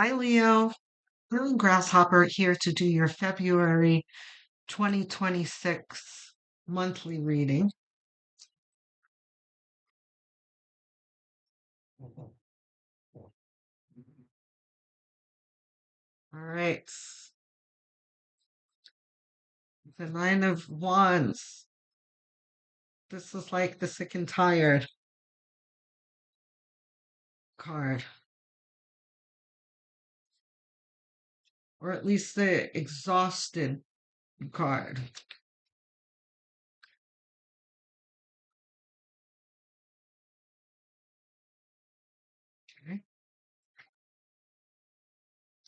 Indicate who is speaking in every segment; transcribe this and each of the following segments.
Speaker 1: Hi, Leo. I'm Grasshopper here to do your February 2026 monthly reading. All right. The Nine of Wands. This is like the sick and tired card, or at least the exhausted card. Okay.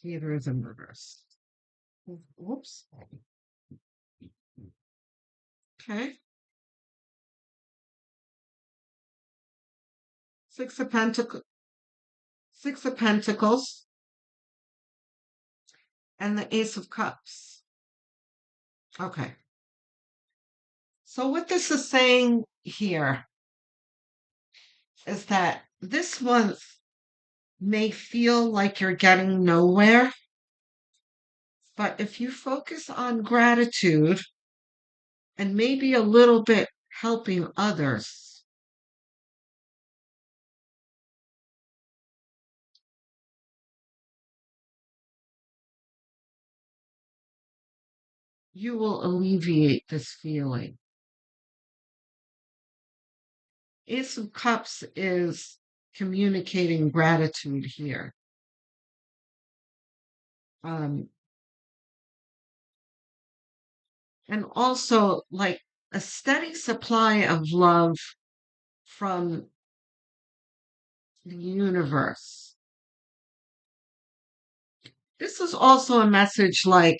Speaker 1: Theater is in reverse. Whoops. Okay. Six of Pentacles, Six of Pentacles, and the Ace of Cups. Okay. So what this is saying here is that this month may feel like you're getting nowhere, but if you focus on gratitude and maybe a little bit helping others, you will alleviate this feeling. Ace of Cups is communicating gratitude here. Um, and also like a steady supply of love from the universe. This is also a message like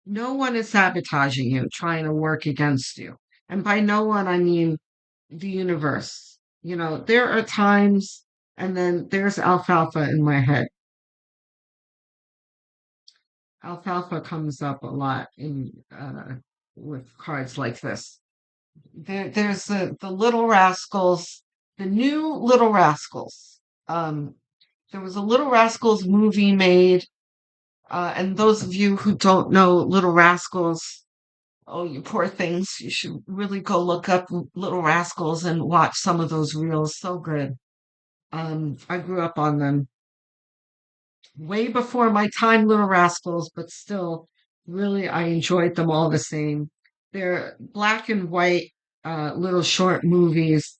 Speaker 1: no one is sabotaging you, trying to work against you. And by no one, I mean the universe. You know, there are times, and then there's alfalfa in my head. Alfalfa comes up a lot in with cards like this. There's the Little Rascals, the new Little Rascals. Um, there was a Little Rascals movie made, and those of you who don't know Little Rascals, oh, you poor things. You should really go look up Little Rascals and watch some of those reels. So good. I grew up on them way before my time, Little Rascals, but still, really, I enjoyed them all the same. They're black and white, little short movies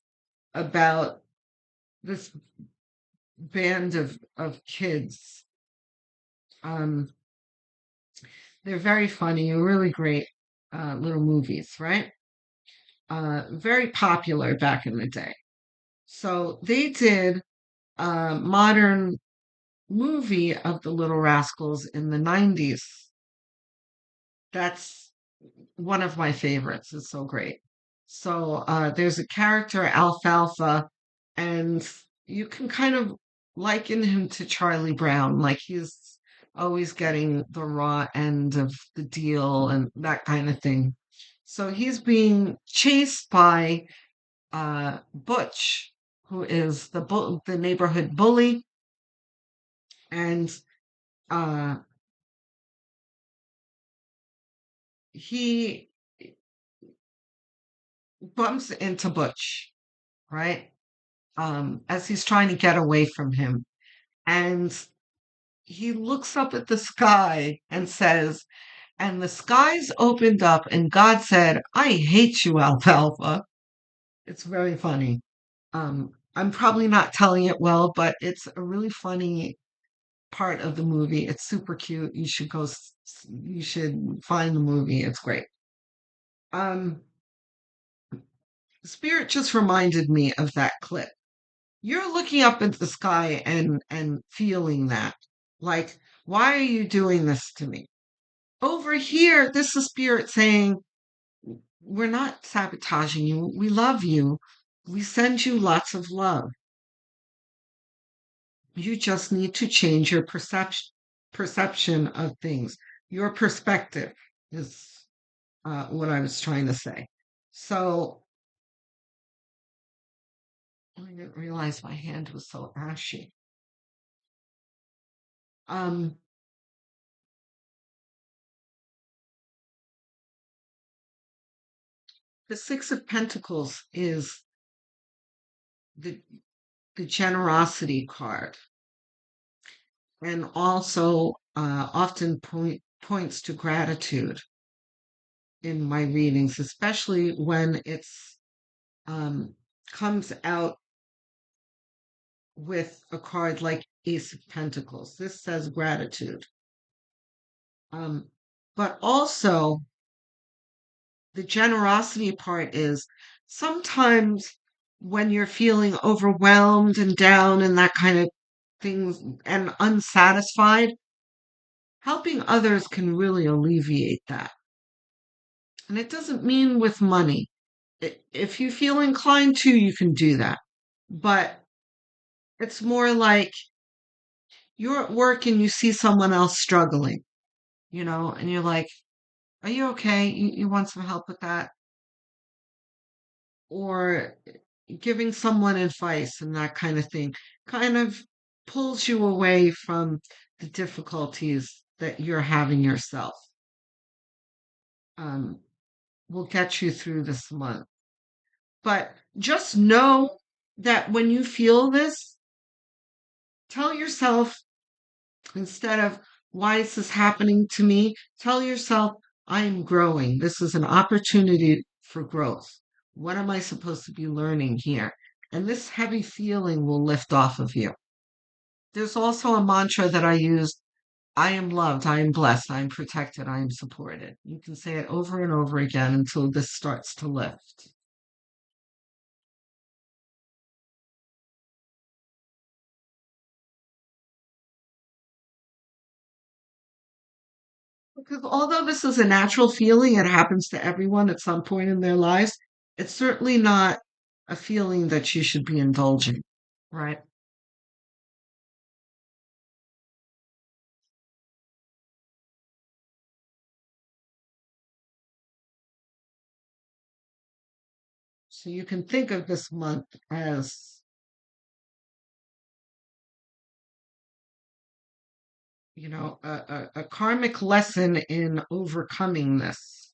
Speaker 1: about this band of kids. Um, they're very funny, really great little movies, right? Very popular back in the day. So they did a modern movie of the Little Rascals in the 90s. That's one of my favorites. It's so great. So there's a character, Alfalfa, and you can kind of liken him to Charlie Brown. Like he's always getting the raw end of the deal and that kind of thing. So he's being chased by Butch, who is the neighborhood bully, and uh, he bumps into Butch, right? As he's trying to get away from him, and he looks up at the sky and says, "And the skies opened up, and God said, 'I hate you, Alfalfa.'" It's very funny. I'm probably not telling it well, but it's a really funny part of the movie. It's super cute. You should you should find the movie. It's great. Um, Spirit just reminded me of that clip. You're looking up at the sky and feeling that. Like, why are you doing this to me? Over here, this is Spirit saying, we're not sabotaging you. We love you. We send you lots of love. You just need to change your perception of things. Your perspective is what I was trying to say. So I'm didn't realize my hand was so ashy. Um, the Six of Pentacles is the the generosity card, and also often points to gratitude in my readings, especially when it's um, comes out with a card like Ace of Pentacles. This says gratitude. Um, but also, the generosity part is sometimes when you're feeling overwhelmed and down and that kind of things and unsatisfied, helping others can really alleviate that. And it doesn't mean with money. If you feel inclined to, you can do that. But it's more like you're at work and you see someone else struggling, and you're like, are you okay? You want some help with that? Or giving someone advice and that kind of thing kind of pulls you away from the difficulties that you're having yourself. Um, will get you through this month. But just know that when you feel this, tell yourself, instead of, why is this happening to me? Tell yourself, I am growing. This is an opportunity for growth. What am I supposed to be learning here? And this heavy feeling will lift off of you. There's also a mantra that I use: I am loved, I am blessed, I am protected, I am supported. You can say it over and over again until this starts to lift. Because although this is a natural feeling, it happens to everyone at some point in their lives, it's certainly not a feeling that you should be indulging, right? So you can think of this month as, a karmic lesson in overcoming this.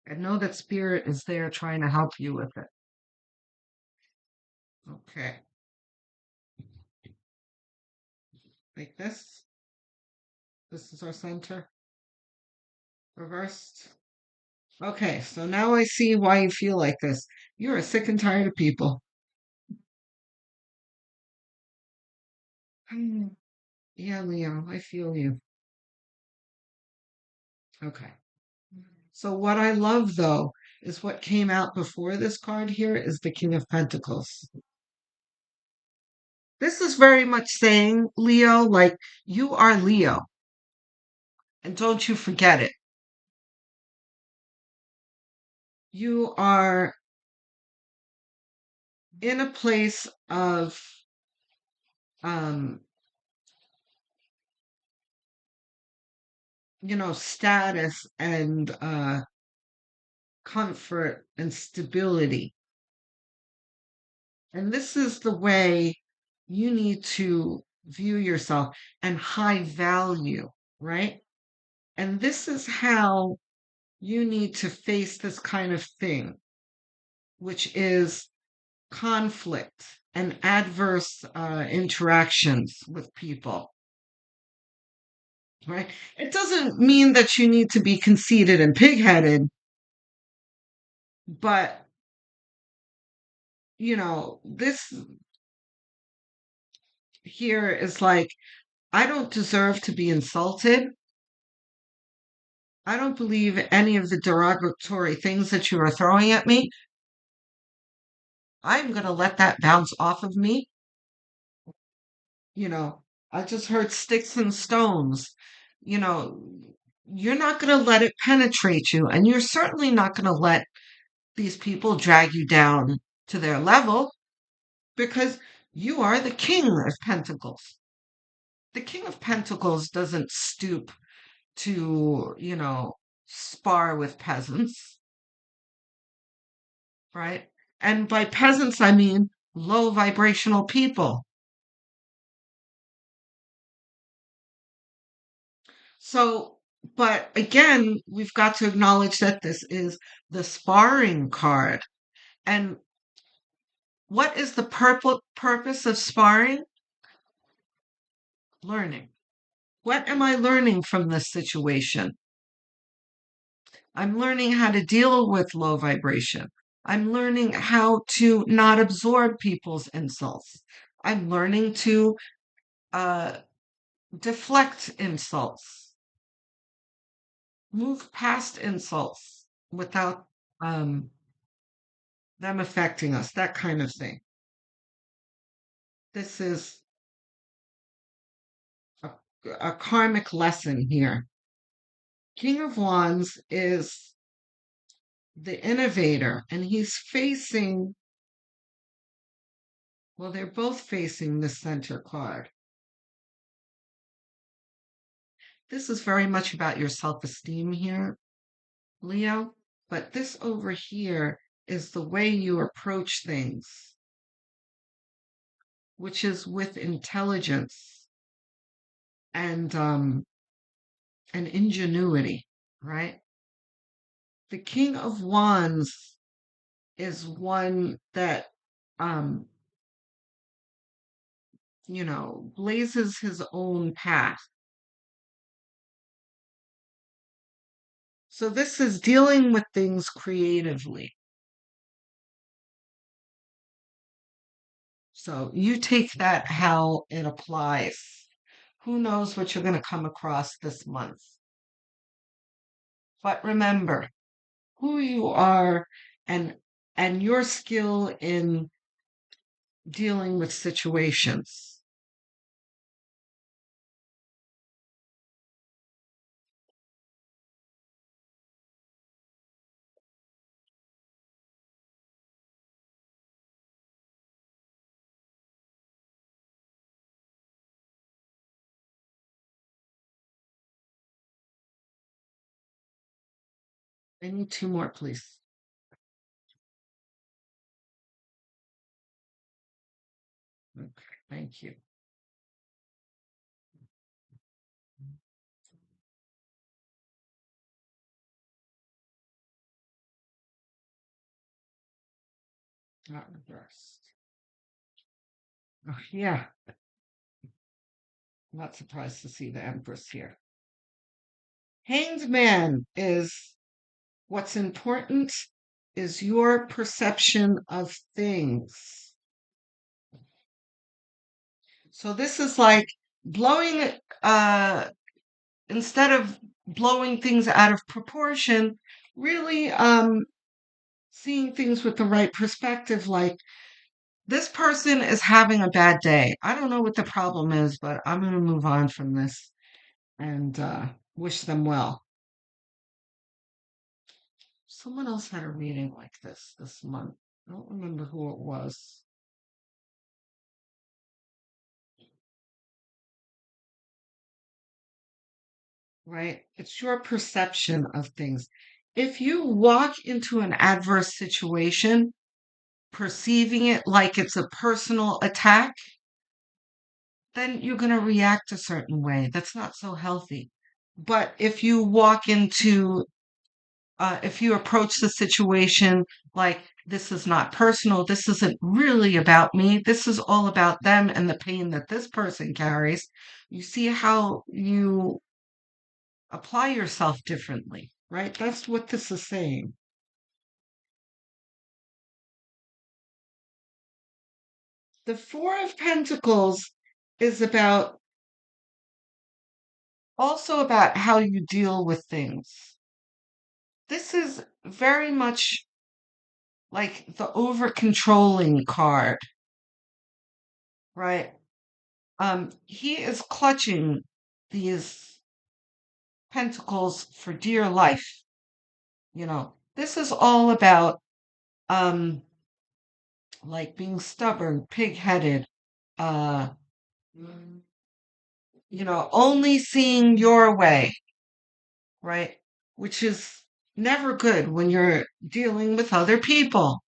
Speaker 1: And know that spirit is there trying to help you with it. Okay, like this. This is our center, reversed. Okay, so now I see why you feel like this. You are sick and tired of people. Yeah, Leo, I feel you. Okay. So what I love though is what came out before this card here is the King of Pentacles. This is very much saying, Leo, like, you are Leo, and don't you forget it. You are in a place of um, status and comfort and stability. And this is the way you need to view yourself, and high value, right? And this is how you need to face this kind of thing, which is conflict and adverse interactions with people, right? It doesn't mean that you need to be conceited and pigheaded, but, this here is like, I don't deserve to be insulted. I don't believe any of the derogatory things that you are throwing at me. I'm going to let that bounce off of me. You know, I just heard sticks and stones. You know, you're not going to let it penetrate you, and you're certainly not going to let these people drag you down to their level, because you are the King of Pentacles. The King of Pentacles doesn't stoop to, spar with peasants, right? And by peasants, I mean low vibrational people. So, but again, we've got to acknowledge that this is the sparring card. And what is the purpose of sparring? Learning. What am I learning from this situation? I'm learning how to deal with low vibration. I'm learning how to not absorb people's insults. I'm learning to uh, deflect insults, move past insults without um, them affecting us, that kind of thing. This is a, a karmic lesson here. King of Wands is the innovator, and he's facing, well, they're both facing the center card. This is very much about your self esteem here, Leo. But this over here is the way you approach things, which is with intelligence and and ingenuity, right? The King of Wands is one that um blazes his own path. So this is dealing with things creatively. So you take that how it applies. Who knows what you're going to come across this month? But remember who you are and your skill in dealing with situations. I need two more, please. Okay, thank you. Not reversed. Oh, yeah, not surprised to see the Empress here. Hanged Man is what's important is your perception of things. So this is like blowing, uh, instead of blowing things out of proportion, really seeing things with the right perspective. Like this person is having a bad day. I don't know what the problem is, but I'm going to move on from this and wish them well. Someone else had a reading like this month. I don't remember who it was. Right? It's your perception of things. If you walk into an adverse situation, perceiving it like it's a personal attack, then you're going to react a certain way. That's not so healthy. But if you approach the situation like this is not personal, this isn't really about me, this is all about them and the pain that this person carries, you see how you apply yourself differently, right? That's what this is saying. The Four of Pentacles is also about how you deal with things. This is very much like the over controlling card, right? He is clutching these pentacles for dear life. This is all about um like being stubborn, pig-headed, uh, only seeing your way, right? which is never good when you're dealing with other people.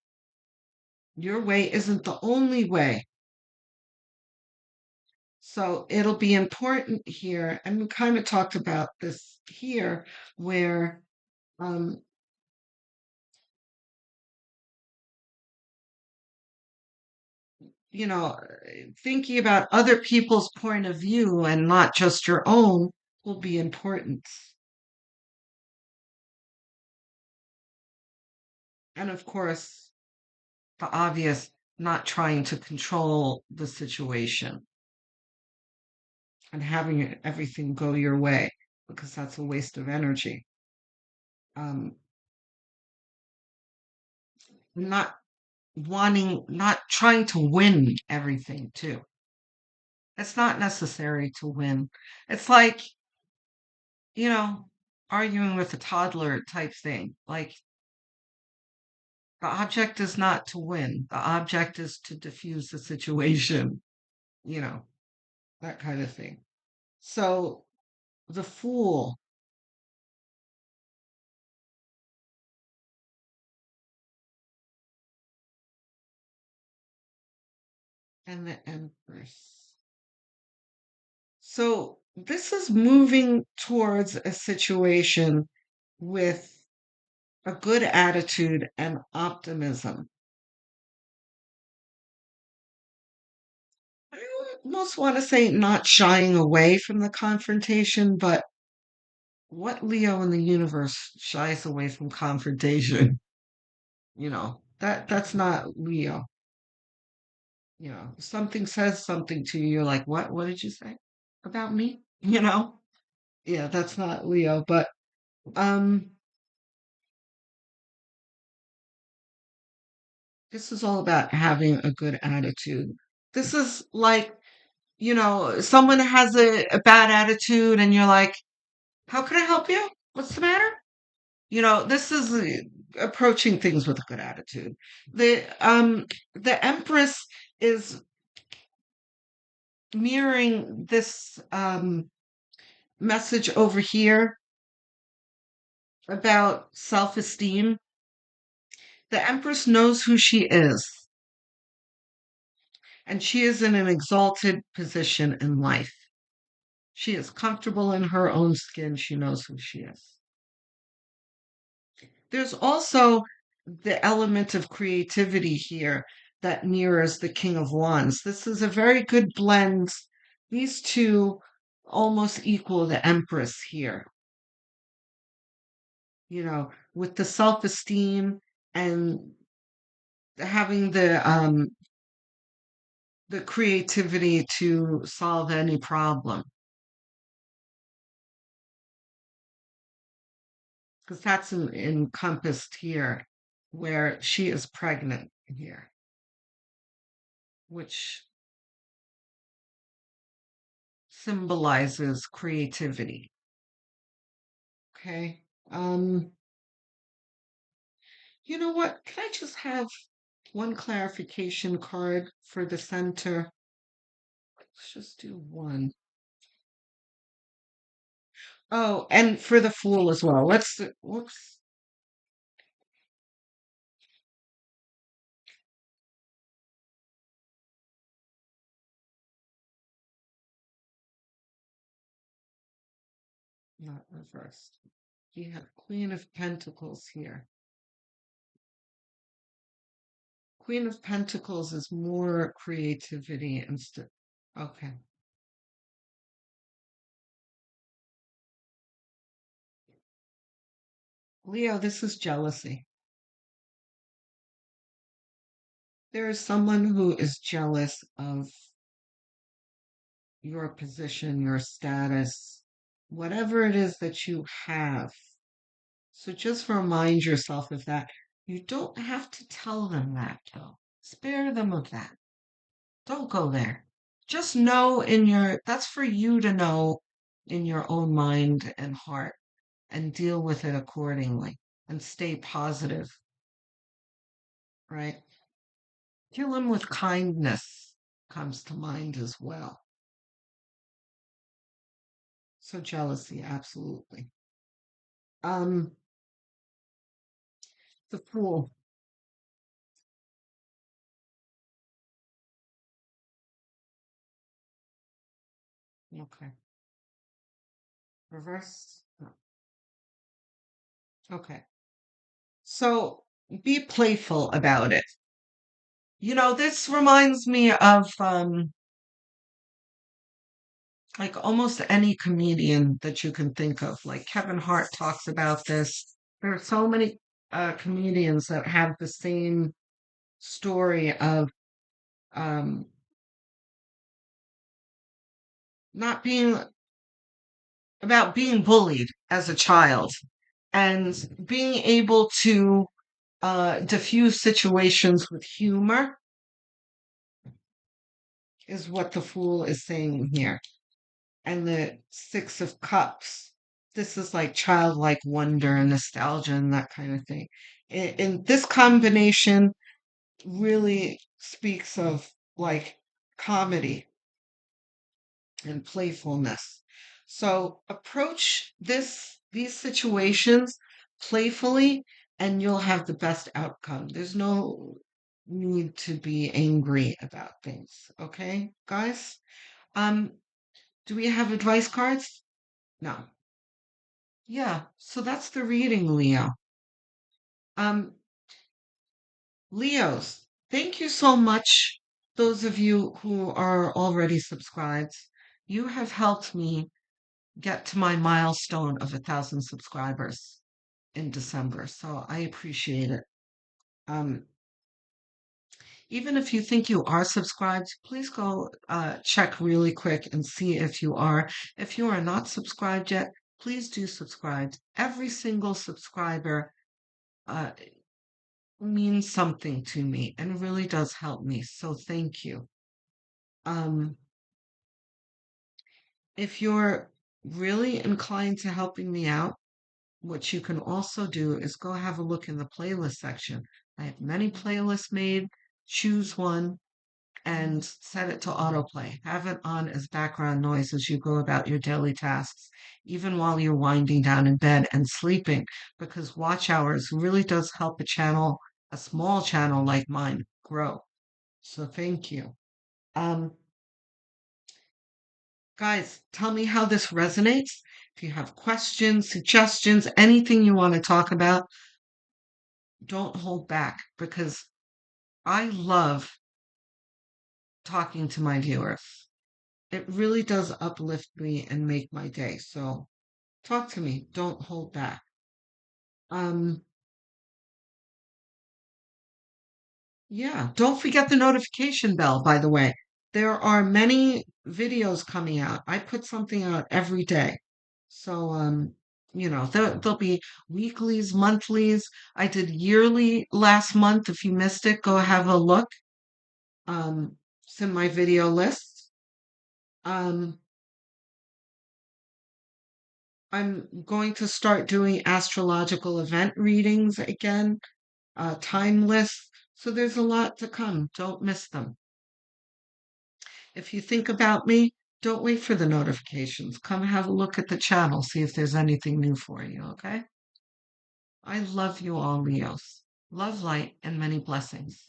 Speaker 1: Your way isn't the only way. So it'll be important here, and we kind of talked about this here, where um, you know, thinking about other people's point of view and not just your own will be important. And of course, the obvious, not trying to control the situation and having everything go your way, because that's a waste of energy. Um, not not trying to win everything too. It's not necessary to win. It's like, you know, arguing with a toddler type thing. Like, the object is not to win, the object is to diffuse the situation, you know, that kind of thing. So, the fool and the empress. So, this is moving towards a situation with a good attitude and optimism. I almost want to say not shying away from the confrontation, but what Leo in the universe shies away from confrontation? That's not Leo. If something says something to you, you're like, what? What did you say about me? Yeah, that's not Leo. But um, this is all about having a good attitude. This is like, someone has a bad attitude, and you're like, how can I help you? What's the matter? This is approaching things with a good attitude. The Empress is mirroring this message over here about self-esteem. The Empress knows who she is, and she is in an exalted position in life. She is comfortable in her own skin. She knows who she is. There's also the element of creativity here that mirrors the King of Wands. This is a very good blend. These two almost equal the Empress here, with the self-esteem and having the creativity to solve any problem, because that's encompassed here, where she is pregnant here, which symbolizes creativity. Okay. You know what? Can I just have one clarification card for the center? Let's just do one. Oh, and for the fool as well. Whoops, not reversed. You have Queen of Pentacles here. Queen of Pentacles is more creativity instead. Okay. Leo, this is jealousy. There is someone who is jealous of your position, your status, whatever it is that you have. So just remind yourself of that. You don't have to tell them that, though. Spare them of that. Don't go there. Just know that's for you to know in your own mind and heart, and deal with it accordingly and stay positive, right? Kill them with kindness comes to mind as well. So jealousy, absolutely. Um, the Fool. Okay. Reverse. No. Okay. So be playful about it. This reminds me of like almost any comedian that you can think of. Like Kevin Hart talks about this. There are so many comedians that have the same story of um, not being about being bullied as a child and being able to diffuse situations with humor is what the Fool is saying here. And the Six of Cups. This is like childlike wonder and nostalgia and that kind of thing. And this combination really speaks of like comedy and playfulness. So approach these situations playfully and you'll have the best outcome. There's no need to be angry about things, okay, guys? Um, do we have advice cards? No. Yeah, so that's the reading, Leo. Um, Leos, thank you so much, those of you who are already subscribed. You have helped me get to my milestone of 1,000 subscribers in December, so I appreciate it. Um, Even if you think you are subscribed, please go check really quick and see if you are. If you are not subscribed yet, please do subscribe. Every single subscriber uh, means something to me and really does help me. So thank you. Um, if you're really inclined to helping me out, what you can also do is go have a look in the playlist section. I have many playlists made. Choose one and set it to autoplay. Have it on as background noise as you go about your daily tasks, even while you're winding down in bed and sleeping, because watch hours really does help a small channel like mine, grow. So thank you. Um, Guys, tell me how this resonates. If you have questions, suggestions, anything you want to talk about, don't hold back because I love talking to my viewers. It really does uplift me and make my day. So talk to me. Don't hold back. Um, yeah, don't forget the notification bell, by the way. There are many videos coming out. I put something out every day. So, there'll be weeklies, monthlies. I did yearly last month. If you missed it, go have a look. It's in my video list. Um, I'm going to start doing astrological event readings again, time lists. So there's a lot to come. Don't miss them. If you think about me, don't wait for the notifications. Come have a look at the channel, see if there's anything new for you, okay? I love you all, Leos. Love, light, and many blessings.